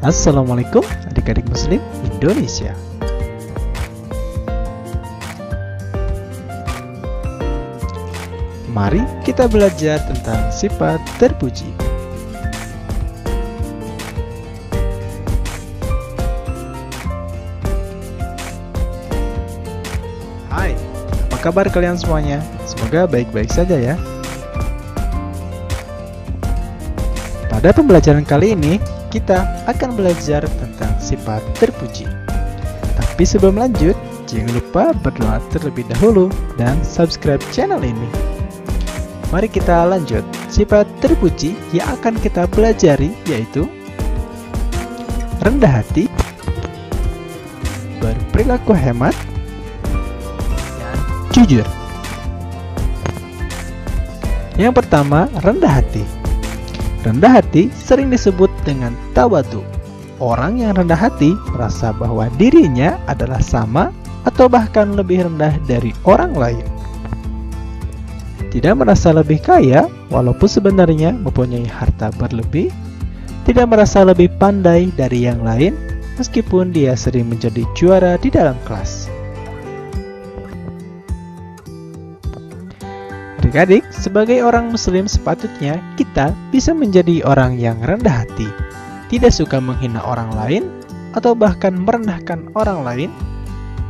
Assalamualaikum adik-adik muslim Indonesia. Mari kita belajar tentang sifat terpuji. Hai, apa kabar kalian semuanya? Semoga baik-baik saja ya. Pada pembelajaran kali ini, kita akan belajar tentang sifat terpuji. Tapi sebelum lanjut, jangan lupa berdoa terlebih dahulu dan subscribe channel ini. Mari kita lanjut. Sifat terpuji yang akan kita pelajari yaitu rendah hati, berperilaku hemat, dan jujur. Yang pertama, rendah hati. Rendah hati sering disebut dengan tawadu. Orang yang rendah hati merasa bahwa dirinya adalah sama atau bahkan lebih rendah dari orang lain. Tidak merasa lebih kaya walaupun sebenarnya mempunyai harta berlebih. Tidak merasa lebih pandai dari yang lain meskipun dia sering menjadi juara di dalam kelas. Adik-adik, sebagai orang muslim sepatutnya kita bisa menjadi orang yang rendah hati, tidak suka menghina orang lain atau bahkan merendahkan orang lain,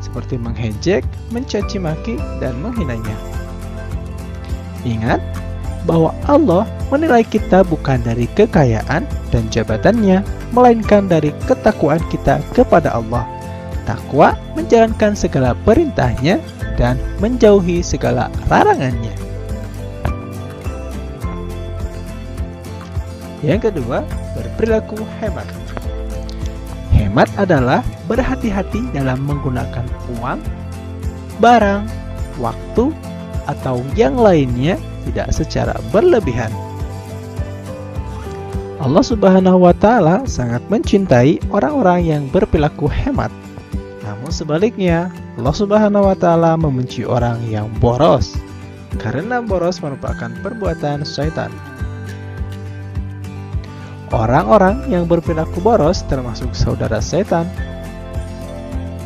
seperti mengejek, mencaci maki, dan menghinanya. Ingat bahwa Allah menilai kita bukan dari kekayaan dan jabatannya, melainkan dari ketakwaan kita kepada Allah. Takwa menjalankan segala perintahnya dan menjauhi segala larangannya. Yang kedua, berperilaku hemat. Hemat adalah berhati-hati dalam menggunakan uang, barang, waktu, atau yang lainnya tidak secara berlebihan. Allah Subhanahu wa Ta'ala sangat mencintai orang-orang yang berperilaku hemat. Namun sebaliknya, Allah Subhanahu wa Ta'ala membenci orang yang boros, karena boros merupakan perbuatan syaitan. Orang-orang yang berperilaku boros termasuk saudara setan.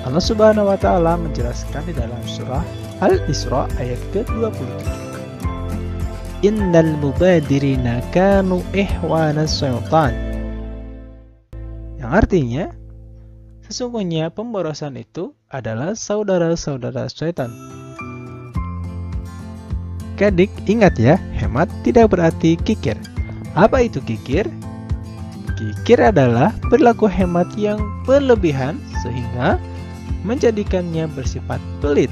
Allah Subhanahu wa Ta'ala menjelaskan di dalam surah Al-Isra ayat ke-27. Innal mubadirina kanu ihwana syaitan. Yang artinya, sesungguhnya pemborosan itu adalah saudara-saudara syaitan. Adik, ingat ya, hemat tidak berarti kikir. Apa itu kikir? Kikir adalah perilaku hemat yang berlebihan sehingga menjadikannya bersifat pelit.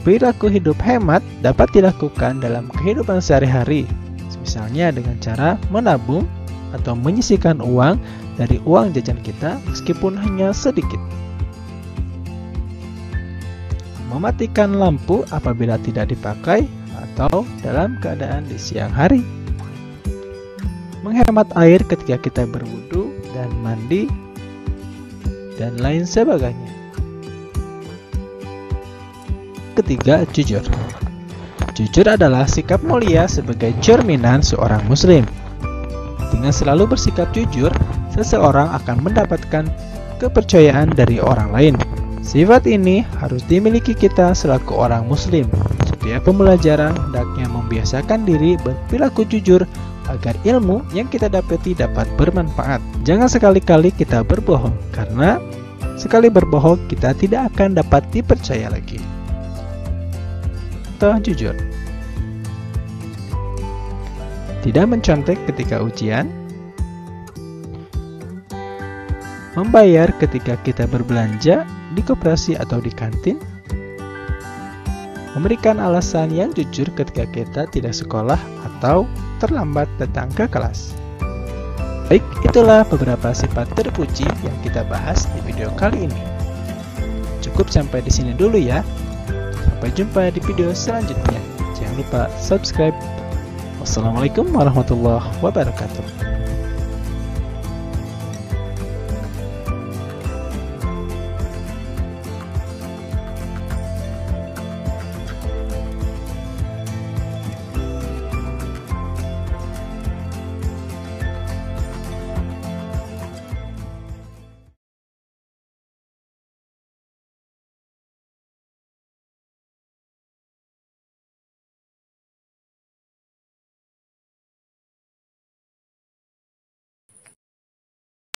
Perilaku hidup hemat dapat dilakukan dalam kehidupan sehari-hari, misalnya dengan cara menabung atau menyisihkan uang dari uang jajan kita meskipun hanya sedikit. Mematikan lampu apabila tidak dipakai atau dalam keadaan di siang hari. Menghemat air ketika kita berwudu dan mandi, dan lain sebagainya. Ketiga, jujur. Jujur adalah sikap mulia sebagai cerminan seorang muslim. Dengan selalu bersikap jujur, seseorang akan mendapatkan kepercayaan dari orang lain. Sifat ini harus dimiliki kita selaku orang muslim. Setiap pembelajaran hendaknya membiasakan diri berperilaku jujur agar ilmu yang kita dapati dapat bermanfaat. Jangan sekali-kali kita berbohong, karena sekali berbohong kita tidak akan dapat dipercaya lagi. Contoh jujur. Tidak mencontek ketika ujian. Membayar ketika kita berbelanja di koperasi atau di kantin. Memberikan alasan yang jujur ketika kita tidak sekolah atau terlambat datang ke kelas. Baik, itulah beberapa sifat terpuji yang kita bahas di video kali ini. Cukup sampai di sini dulu ya. Sampai jumpa di video selanjutnya. Jangan lupa subscribe. Wassalamualaikum warahmatullahi wabarakatuh.